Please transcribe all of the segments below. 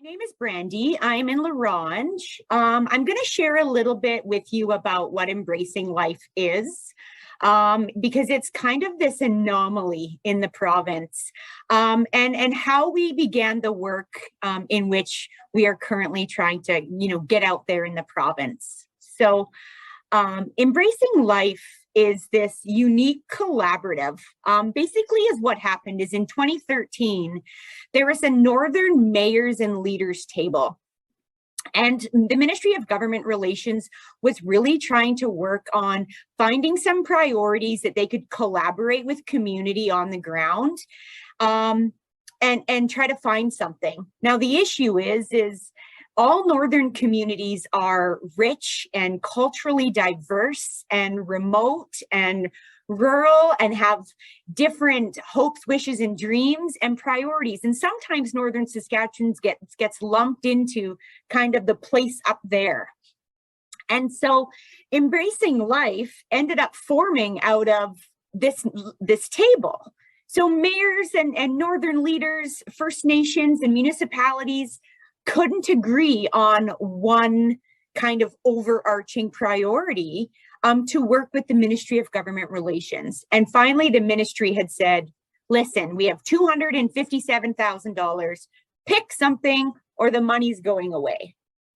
My name is Brandy. I'm in La Ronge. I'm going to share a little bit with you about what embracing life is, because it's kind of this anomaly in the province, and how we began the work in which we are currently trying to, get out there in the province. So, embracing life is this unique collaborative. Basically, is what happened is in 2013, there was a Northern Mayors and Leaders table. And the Ministry of Government Relations was really trying to work on finding some priorities that they could collaborate with community on the ground, and try to find something. Now, the issue is all northern communities are rich and culturally diverse and remote and rural and have different hopes, wishes, and dreams and priorities. And sometimes northern Saskatchewan gets lumped into kind of the place up there. And so embracing life ended up forming out of this table. So mayors and northern leaders, First Nations and municipalities couldn't agree on one kind of overarching priority to work with the Ministry of Government Relations. And finally, the ministry had said, listen, we have $257,000, pick something or the money's going away.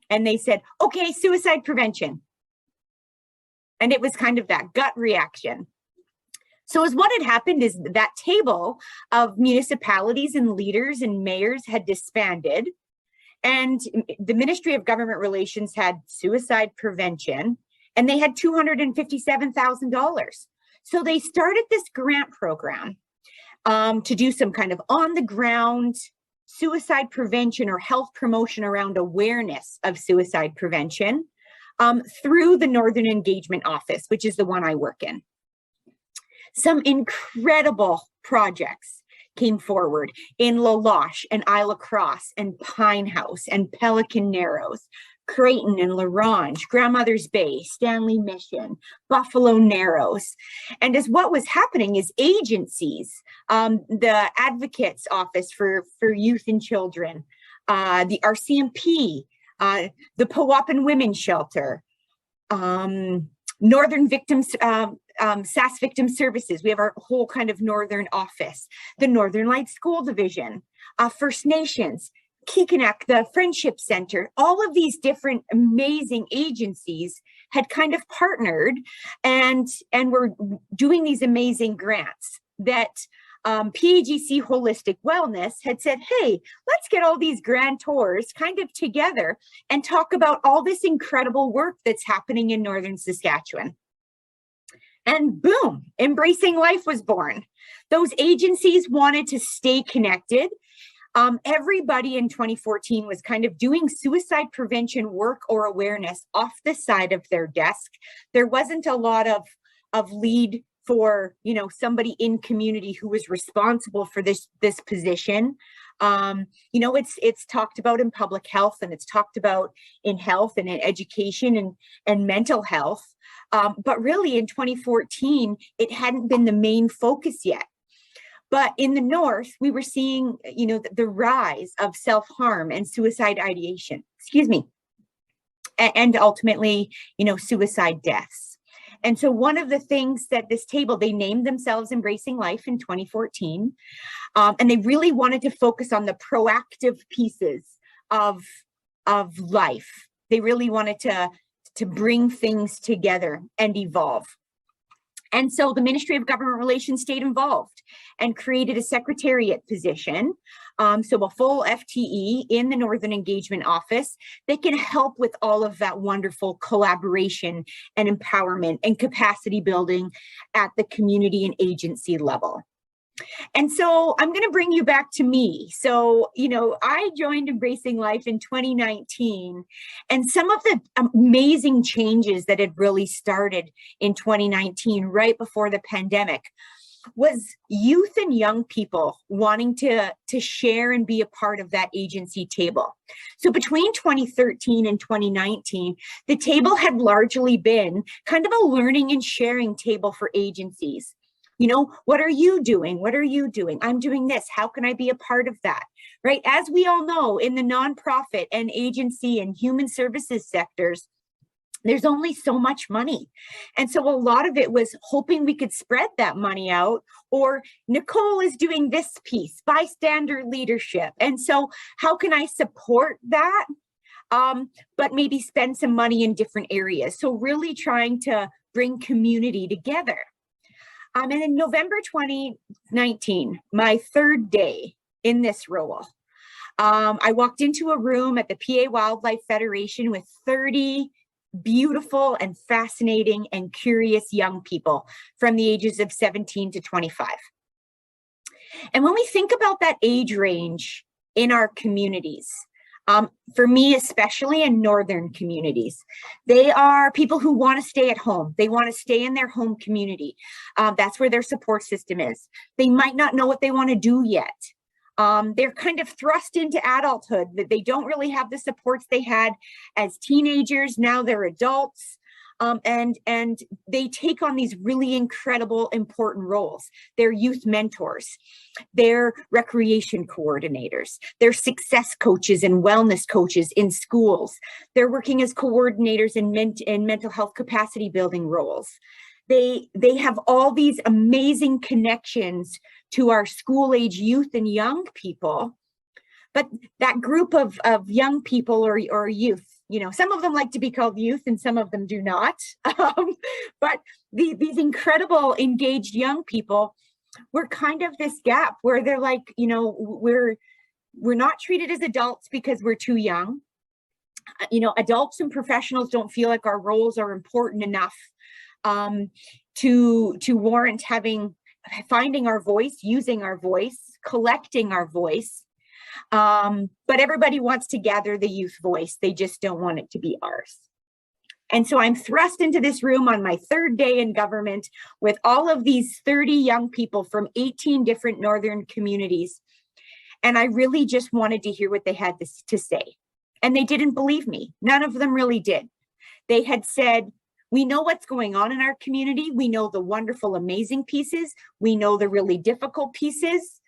And they said, okay, suicide prevention. And it was kind of that gut reaction. So as what had happened is that table of municipalities and leaders and mayors had disbanded. And the Ministry of Government Relations had suicide prevention, and they had $257,000. So they started this grant program to do some kind of on-the-ground suicide prevention or health promotion around awareness of suicide prevention through the Northern Engagement Office, which is the one I work in. Some incredible projects came forward in La Loche and Isla Crosse and Pine House and Pelican Narrows, Creighton and La Ronge, Grandmother's Bay, Stanley Mission, Buffalo Narrows. And as what was happening is agencies, the Advocates Office for Youth and Children, the RCMP, the Powhatan Women's Shelter, Northern Victims, SAS Victim Services. We have our whole kind of Northern office, the Northern Light School Division, First Nations, Kikanak, the Friendship Center. All of these different amazing agencies had kind of partnered and were doing these amazing grants that PAGC Holistic Wellness had said, hey, let's get all these grantors kind of together and talk about all this incredible work that's happening in Northern Saskatchewan. And boom, Embracing Life was born. Those agencies wanted to stay connected. Everybody in 2014 was kind of doing suicide prevention work or awareness off the side of their desk. There wasn't a lot of lead for, somebody in community who was responsible for this position. It's talked about in public health, and it's talked about in health and in education and mental health. But really in 2014, it hadn't been the main focus yet. But in the North, we were seeing, the rise of self-harm and suicide ideation, and ultimately, suicide deaths. And so one of the things that this table, they named themselves Embracing Life in 2014, and they really wanted to focus on the proactive pieces of life. They really wanted to bring things together and evolve. And so the Ministry of Government Relations stayed involved and created a secretariat position, so a full FTE in the Northern Engagement Office that can help with all of that wonderful collaboration and empowerment and capacity building at the community and agency level. And so I'm going to bring you back to me. So, I joined Embracing Life in 2019, and some of the amazing changes that had really started in 2019, right before the pandemic, was youth and young people wanting to share and be a part of that agency table. So between 2013 and 2019, the table had largely been kind of a learning and sharing table for agencies. What are you doing? What are you doing? I'm doing this. How can I be a part of that? Right? As we all know, in the nonprofit and agency and human services sectors, there's only so much money. And so a lot of it was hoping we could spread that money out, or Nicole is doing this piece, bystander leadership. And so how can I support that? But maybe spend some money in different areas. So really trying to bring community together. And in November 2019, my third day in this role, I walked into a room at the PA Wildlife Federation with 30 beautiful and fascinating and curious young people from the ages of 17 to 25. And when we think about that age range in our communities, for me, especially in northern communities, they are people who want to stay at home. They want to stay in their home community. That's where their support system is. They might not know what they want to do yet. They're kind of thrust into adulthood, that they don't really have the supports they had as teenagers. Now they're adults. And they take on these really incredible, important roles. They're youth mentors, they're recreation coordinators, they're success coaches and wellness coaches in schools. They're working as coordinators in mental health capacity building roles. They have all these amazing connections to our school age youth and young people. But that group of young people or youth, some of them like to be called youth and some of them do not. But these incredible engaged young people, we're kind of this gap where they're like, we're not treated as adults because we're too young. Adults and professionals don't feel like our roles are important enough to warrant finding our voice, using our voice, collecting our voice. But everybody wants to gather the youth voice. They just don't want it to be ours. And so I'm thrust into this room on my third day in government with all of these 30 young people from 18 different northern communities. And I really just wanted to hear what they had to say. And they didn't believe me. None of them really did. They had said, we know what's going on in our community. We know the wonderful, amazing pieces. We know the really difficult pieces.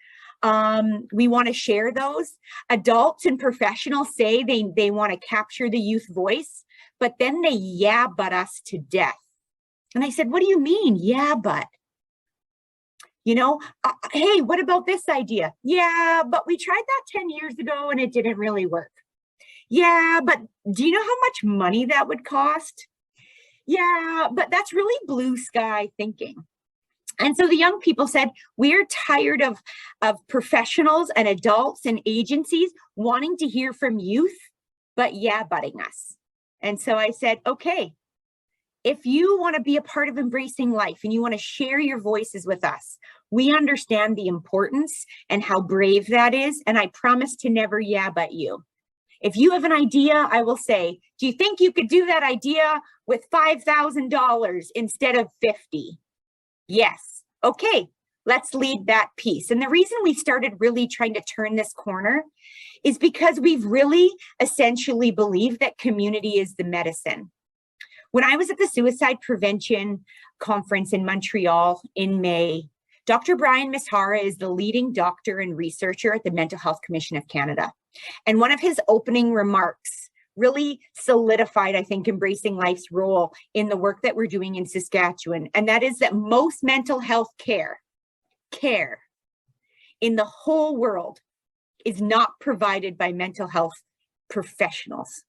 We want to share those. Adults and professionals say they want to capture the youth voice, but then they but us to death. And I said, what do you mean? But, hey, what about this idea? Yeah, but we tried that 10 years ago and it didn't really work. Yeah, but do you know how much money that would cost? Yeah, but that's really blue sky thinking. And so the young people said, we're tired of professionals and adults and agencies wanting to hear from youth, but butting us. And so I said, okay, if you want to be a part of Embracing Life and you want to share your voices with us, we understand the importance and how brave that is. And I promise to never but you. If you have an idea, I will say, do you think you could do that idea with $5,000 instead of 50? Yes. Okay, let's lead that piece. And the reason we started really trying to turn this corner is because we've really essentially believed that community is the medicine. When I was at the Suicide Prevention Conference in Montreal in May, Dr. Brian Mishara is the leading doctor and researcher at the Mental Health Commission of Canada. And one of his opening remarks really solidified, I think, Embracing Life's role in the work that we're doing in Saskatchewan. And that is that most mental health care in the whole world is not provided by mental health professionals.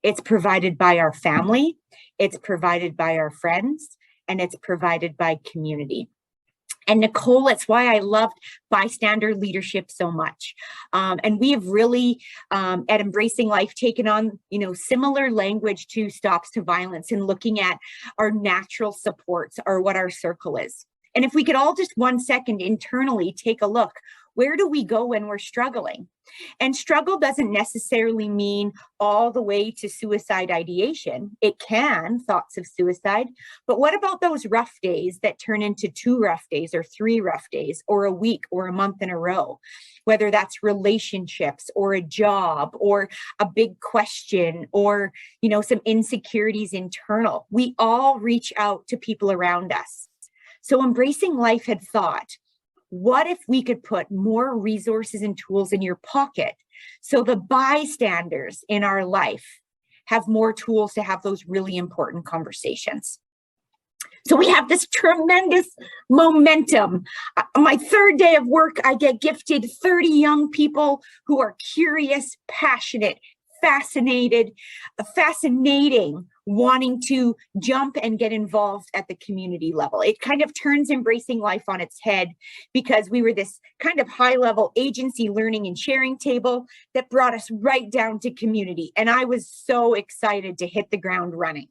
It's provided by our family, it's provided by our friends, and it's provided by community. And Nicole, it's why I loved bystander leadership so much. And we have really, at Embracing Life, taken on, similar language to Stops to Violence and looking at our natural supports or what our circle is. And if we could all just 1 second internally take a look, where do we go when we're struggling? And struggle doesn't necessarily mean all the way to suicide ideation. It can, thoughts of suicide. But what about those rough days that turn into 2 rough days or 3 rough days or a week or a month in a row? Whether that's relationships or a job or a big question or, some insecurities internal. We all reach out to people around us. So Embracing Life had thought, what if we could put more resources and tools in your pocket so the bystanders in our life have more tools to have those really important conversations? So we have this tremendous momentum. My third day of work, I get gifted 30 young people who are curious, passionate, fascinating, wanting to jump and get involved at the community level. It kind of turns Embracing Life on its head, because we were this kind of high-level agency learning and sharing table that brought us right down to community. And I was so excited to hit the ground running.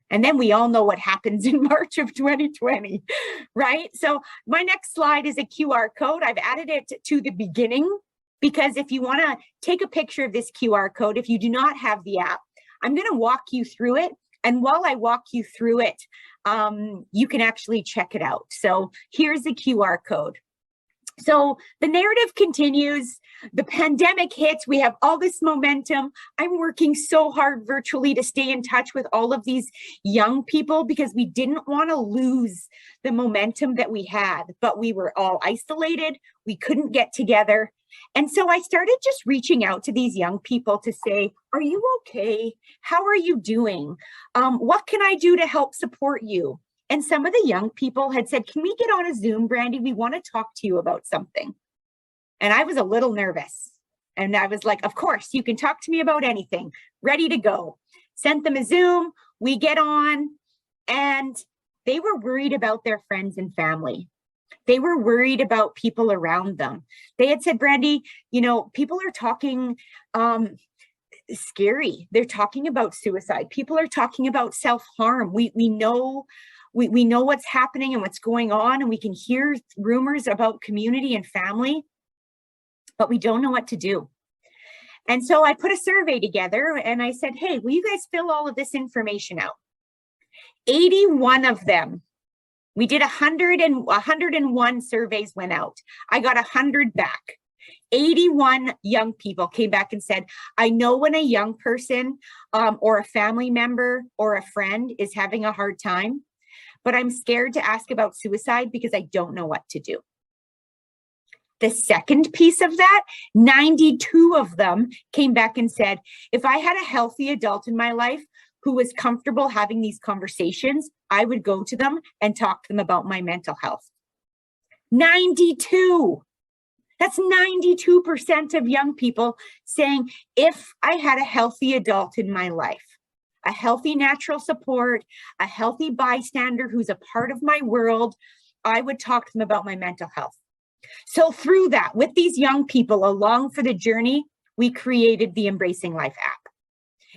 And then we all know what happens in March of 2020, right? So my next slide is a QR code. I've added it to the beginning, because if you want to take a picture of this QR code, if you do not have the app, I'm going to walk you through it. And while I walk you through it, you can actually check it out. So here's the QR code. So the narrative continues. The pandemic hits. We have all this momentum. I'm working so hard virtually to stay in touch with all of these young people, because we didn't want to lose the momentum that we had, but we were all isolated. We couldn't get together. And so I started just reaching out to these young people to say, are you okay? How are you doing? What can I do to help support you? And some of the young people had said, can we get on a Zoom, Brandy? We want to talk to you about something. And I was a little nervous. And I was like, of course, you can talk to me about anything. Ready to go. Sent them a Zoom. We get on. And they were worried about their friends and family. They were worried about people around them. They had said, Brandy, you know, people are talking scary. They're talking about suicide. People are talking about self-harm. We know what's happening and what's going on, and we can hear rumors about community and family, but we don't know what to do. And so I put a survey together and I said, hey, will you guys fill all of this information out? 81 of them. We did 101 surveys went out. I got 100 back. 81 young people came back and said, I know when a young person or a family member or a friend is having a hard time, but I'm scared to ask about suicide because I don't know what to do. The second piece of that, 92 of them came back and said, if I had a healthy adult in my life who was comfortable having these conversations, I would go to them and talk to them about my mental health. 92. That's 92% of young people saying, if I had a healthy adult in my life, a healthy natural support, a healthy bystander who's a part of my world, I would talk to them about my mental health. So through that, with these young people along for the journey, we created the Embracing Life app.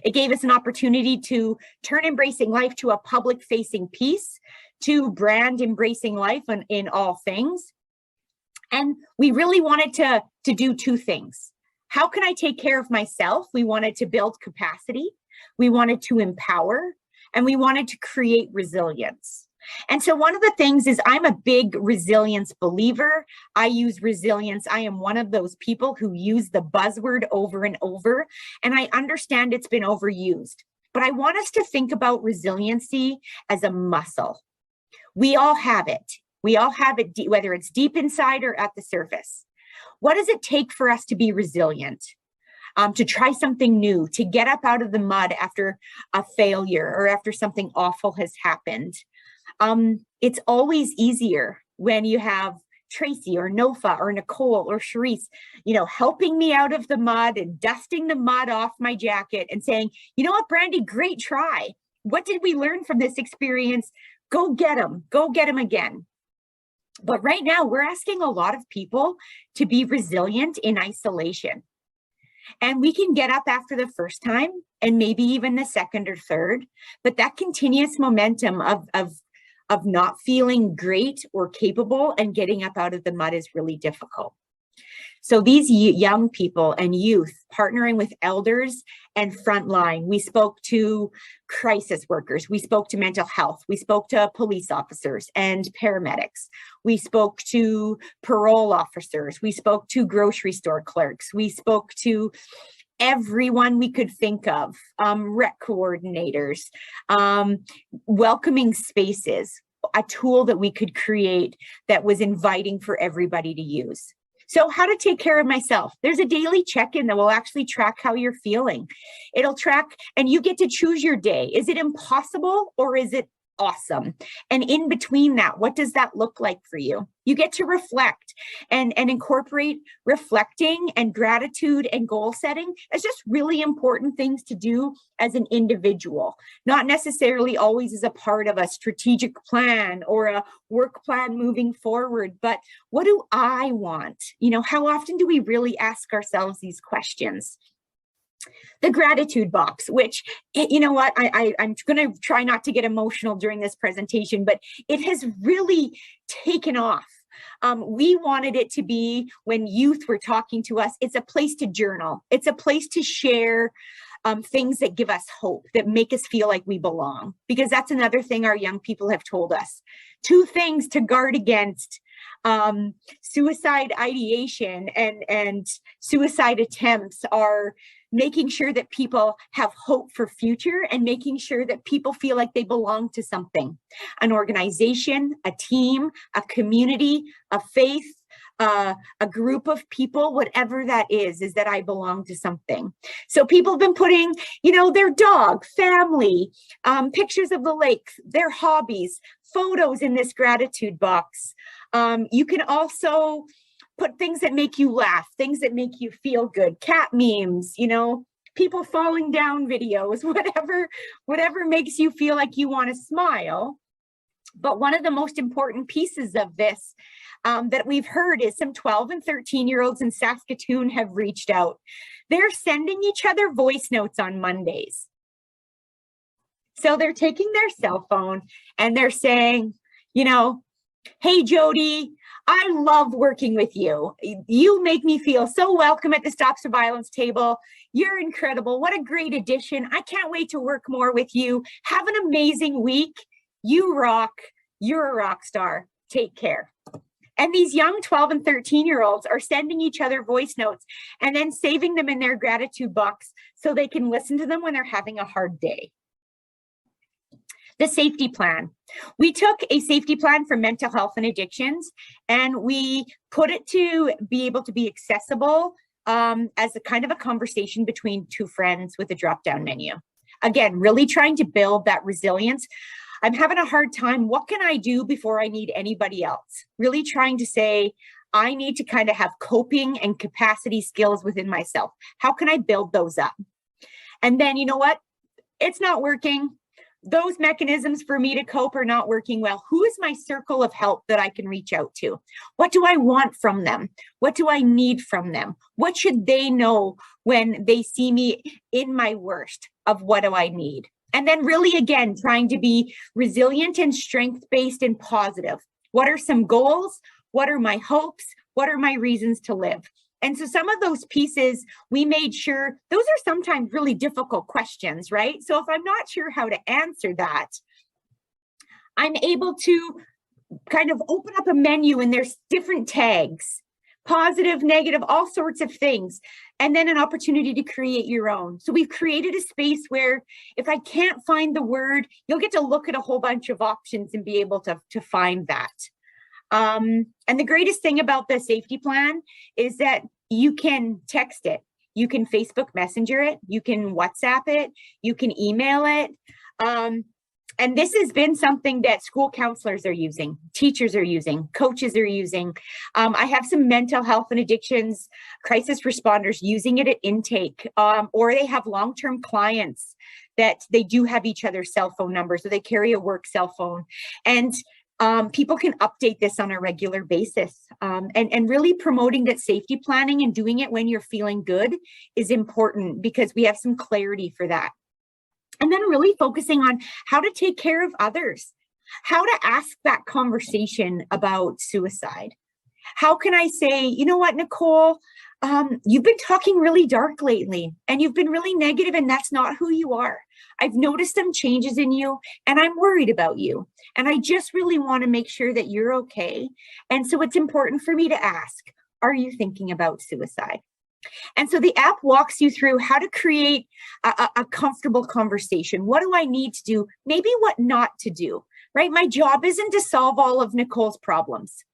It gave us an opportunity to turn Embracing Life to a public-facing piece, to brand Embracing Life in all things. And we really wanted to do two things. How can I take care of myself? We wanted to build capacity. We wanted to empower, and we wanted to create resilience. And so one of the things is I'm a big resilience believer. I use resilience. I am one of those people who use the buzzword over and over, and I understand it's been overused. But I want us to think about resiliency as a muscle. We all have it. We all have it, whether it's deep inside or at the surface. What does it take for us to be resilient? To try something new, to get up out of the mud after a failure or after something awful has happened. It's always easier when you have Tracy or Nofa or Nicole or Charisse, helping me out of the mud and dusting the mud off my jacket and saying, you know what, Brandy, great try. What did we learn from this experience? Go get them again. But right now we're asking a lot of people to be resilient in isolation. And we can get up after the first time and maybe even the second or third, but that continuous momentum of not feeling great or capable and getting up out of the mud is really difficult. So these young people and youth partnering with elders and frontline, we spoke to crisis workers, we spoke to mental health, we spoke to police officers and paramedics, we spoke to parole officers, we spoke to grocery store clerks, we spoke to everyone we could think of, rec coordinators, welcoming spaces. a tool that we could create that was inviting for everybody to use. So how to take care of myself. There's a daily check-in that will actually track how you're feeling. It'll track, and you get to choose your day. Is it impossible or is it awesome? And in between that, what does that look like for you? You get to reflect and incorporate reflecting and gratitude and goal setting as just really important things to do as an individual, not necessarily always as a part of a strategic plan or a work plan moving forward, but what do I want? You know, how often do we really ask ourselves these questions? The gratitude box, which, you know what, I'm going to try not to get emotional during this presentation, but it has really taken off. We wanted it to be, when youth were talking to us, it's a place to journal. It's a place to share things that give us hope, that make us feel like we belong, because that's another thing our young people have told us. 2 things to guard against suicide ideation and suicide attempts are making sure that people have hope for future and making sure that people feel like they belong to something, an organization, a team, a community, a faith, a group of people, whatever that is that I belong to something. So people have been putting, you know, their dog, family, pictures of the lake, their hobbies, photos in this gratitude box. You can also put things that make you laugh, things that make you feel good, cat memes, you know, people falling down videos, whatever makes you feel like you want to smile. But one of the most important pieces of this that we've heard is some 12 and 13-year-olds in Saskatoon have reached out. They're sending each other voice notes on Mondays. So they're taking their cell phone and they're saying, you know, hey, Jody, I love working with you. You make me feel so welcome at the Stops to Violence table. You're incredible. What a great addition. I can't wait to work more with you. Have an amazing week. You rock. You're a rock star. Take care. And these young 12 and 13-year-olds are sending each other voice notes and then saving them in their gratitude box so they can listen to them when they're having a hard day. The safety plan. We took a safety plan for mental health and addictions, and we put it to be able to be accessible as a kind of a conversation between 2 friends with a drop-down menu. Again, really trying to build that resilience. I'm having a hard time. What can I do before I need anybody else? Really trying to say, I need to kind of have coping and capacity skills within myself. How can I build those up? And then, you know what? It's not working. Those mechanisms for me to cope are not working well. Who is my circle of help that I can reach out to? What do I want from them? What do I need from them? What should they know when they see me in my worst of what do I need? And then really, again, trying to be resilient and strength-based and positive. What are some goals? What are my hopes? What are my reasons to live? And so some of those pieces, we made sure, those are sometimes really difficult questions, right? So if I'm not sure how to answer that, I'm able to kind of open up a menu and there's different tags, positive, negative, all sorts of things, and then an opportunity to create your own. So we've created a space where if I can't find the word, you'll get to look at a whole bunch of options and be able to find that. And the greatest thing about the safety plan is that you can text it, you can Facebook Messenger it, you can WhatsApp it, you can email it. And this has been something that school counselors are using, teachers are using, coaches are using. I have some mental health and addictions crisis responders using it at intake, or they have long-term clients that they do have each other's cell phone numbers, so they carry a work cell phone. And people can update this on a regular basis, and really promoting that safety planning and doing it when you're feeling good is important because we have some clarity for that. And then really focusing on how to take care of others, how to ask that conversation about suicide. How can I say, you know what, Nicole, you've been talking really dark lately and you've been really negative and that's not who you are. I've noticed some changes in you and I'm worried about you. And I just really want to make sure that you're okay. And so it's important for me to ask, are you thinking about suicide? And so the app walks you through how to create a comfortable conversation. What do I need to do? Maybe what not to do, right? My job isn't to solve all of Nicole's problems.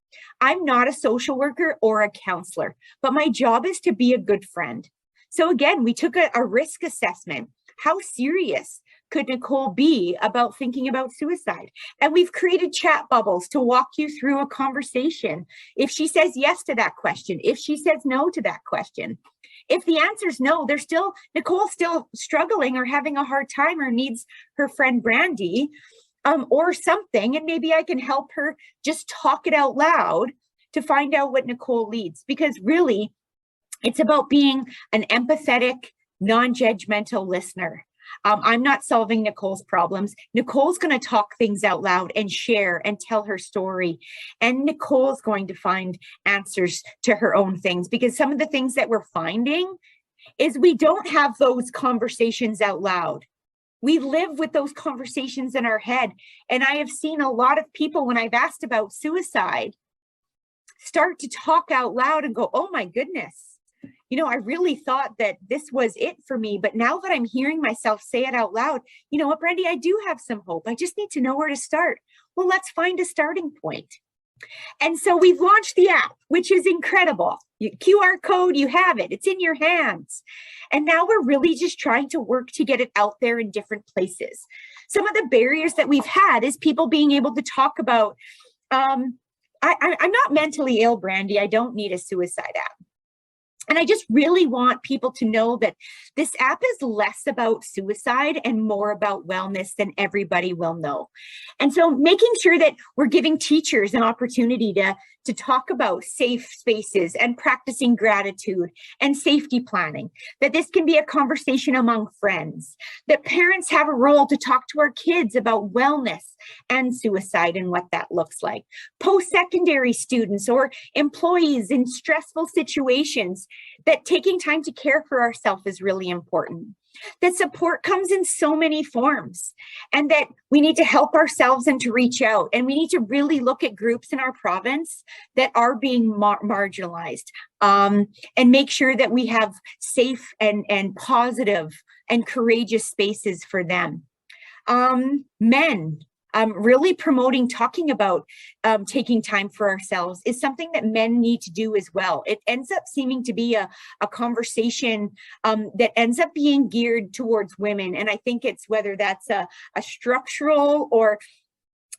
I'm not a social worker or a counselor, but my job is to be a good friend. So again, we took a risk assessment. How serious could Nicole be about thinking about suicide? And we've created chat bubbles to walk you through a conversation. If she says yes to that question, if she says no to that question, if the answer is no, Nicole's still struggling or having a hard time or needs her friend Brandy or something, and maybe I can help her just talk it out loud to find out what Nicole needs. Because really, it's about being an empathetic, non-judgmental listener. I'm not solving Nicole's problems. Nicole's going to talk things out loud and share and tell her story. And Nicole's going to find answers to her own things, because some of the things that we're finding is we don't have those conversations out loud. We live with those conversations in our head. And I have seen a lot of people, when I've asked about suicide, start to talk out loud and go, oh my goodness, I really thought that this was it for me. But now that I'm hearing myself say it out loud, you know what, Brandy, I do have some hope. I just need to know where to start. Well, let's find a starting point. And so we've launched the app, which is incredible. QR code, you have it. It's in your hands. And now we're really just trying to work to get it out there in different places. Some of the barriers that we've had is people being able to talk about, I'm not mentally ill, Brandy. I don't need a suicide app. And I just really want people to know that this app is less about suicide and more about wellness than everybody will know. And so making sure that we're giving teachers an opportunity to talk about safe spaces and practicing gratitude and safety planning, that this can be a conversation among friends, that parents have a role to talk to our kids about wellness and suicide and what that looks like. Post-secondary students or employees in stressful situations, that taking time to care for ourselves is really important. That support comes in so many forms, and that we need to help ourselves and to reach out. And we need to really look at groups in our province that are being marginalized, and make sure that we have safe and positive and courageous spaces for them. Men. Really promoting, talking about taking time for ourselves is something that men need to do as well. It ends up seeming to be a conversation that ends up being geared towards women. And I think it's whether that's a structural or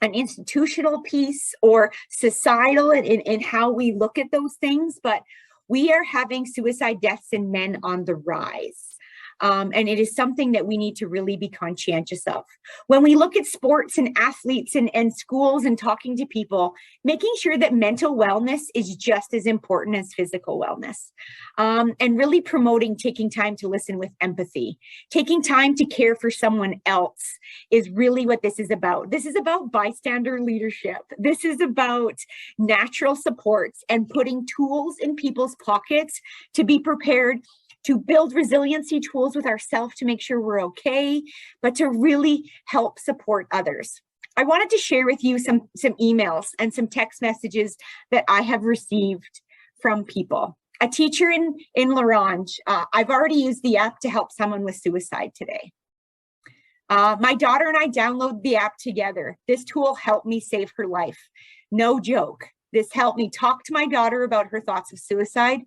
an institutional piece or societal in how we look at those things. But we are having suicide deaths in men on the rise. And it is something that we need to really be conscientious of. When we look at sports and athletes and schools and talking to people, making sure that mental wellness is just as important as physical wellness. And really promoting taking time to listen with empathy. Taking time to care for someone else is really what this is about. This is about bystander leadership. This is about natural supports and putting tools in people's pockets to be prepared to build resiliency tools with ourselves to make sure we're okay, but to really help support others. I wanted to share with you some emails and some text messages that I have received from people. A teacher in La Ronge, I've already used the app to help someone with suicide today. My daughter and I downloaded the app together. This tool helped me save her life. No joke. This helped me talk to my daughter about her thoughts of suicide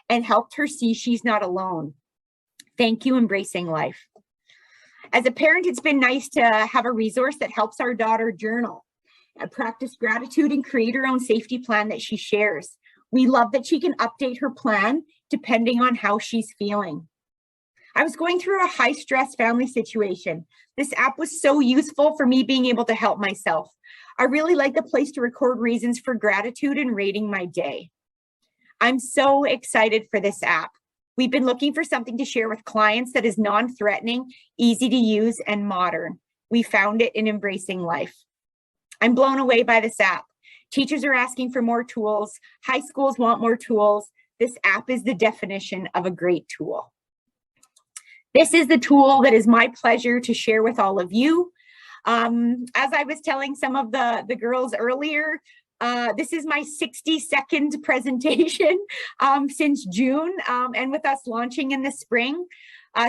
and helped her see she's not alone. Thank you, Embracing Life. As a parent, it's been nice to have a resource that helps our daughter journal, practice gratitude, and create her own safety plan that she shares. We love that she can update her plan depending on how she's feeling. I was going through a high-stress family situation. This app was so useful for me being able to help myself. I really like the place to record reasons for gratitude and rating my day. I'm so excited for this app. We've been looking for something to share with clients that is non-threatening, easy to use, and modern. We found it in Embracing Life. I'm blown away by this app. Teachers are asking for more tools. High schools want more tools. This app is the definition of a great tool. This is the tool that is my pleasure to share with all of you. As I was telling some of the girls earlier, this is my 60-second presentation since June, and with us launching in the spring.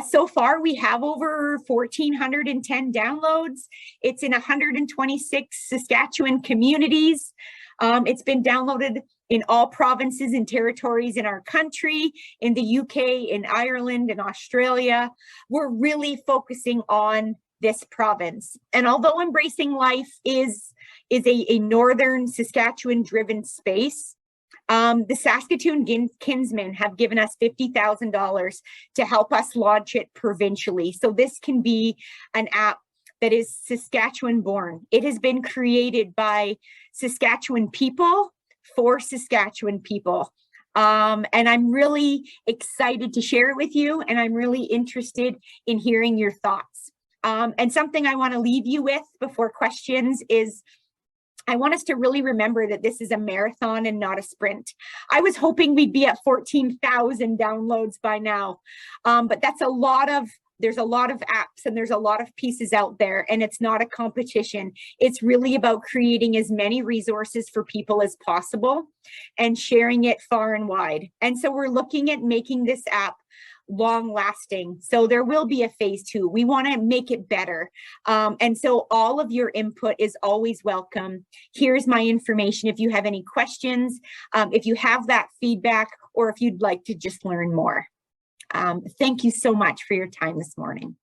So far, we have over 1,410 downloads. It's in 126 Saskatchewan communities. It's been downloaded in all provinces and territories in our country, in the UK, in Ireland, in Australia. We're really focusing on this province. And although Embracing Life is a Northern Saskatchewan-driven space, the Saskatoon Kinsmen have given us $50,000 to help us launch it provincially. So this can be an app that is Saskatchewan born. It has been created by Saskatchewan people for Saskatchewan people. And I'm really excited to share it with you, and I'm really interested in hearing your thoughts. And something I want to leave you with before questions is I want us to really remember that this is a marathon and not a sprint. I was hoping we'd be at 14,000 downloads by now, but there's a lot of apps and there's a lot of pieces out there, and it's not a competition. It's really about creating as many resources for people as possible and sharing it far and wide. And so we're looking at making this app long lasting. So there will be a phase 2. We want to make it better. And so all of your input is always welcome. Here's my information if you have any questions, if you have that feedback, or if you'd like to just learn more. Thank you so much for your time this morning.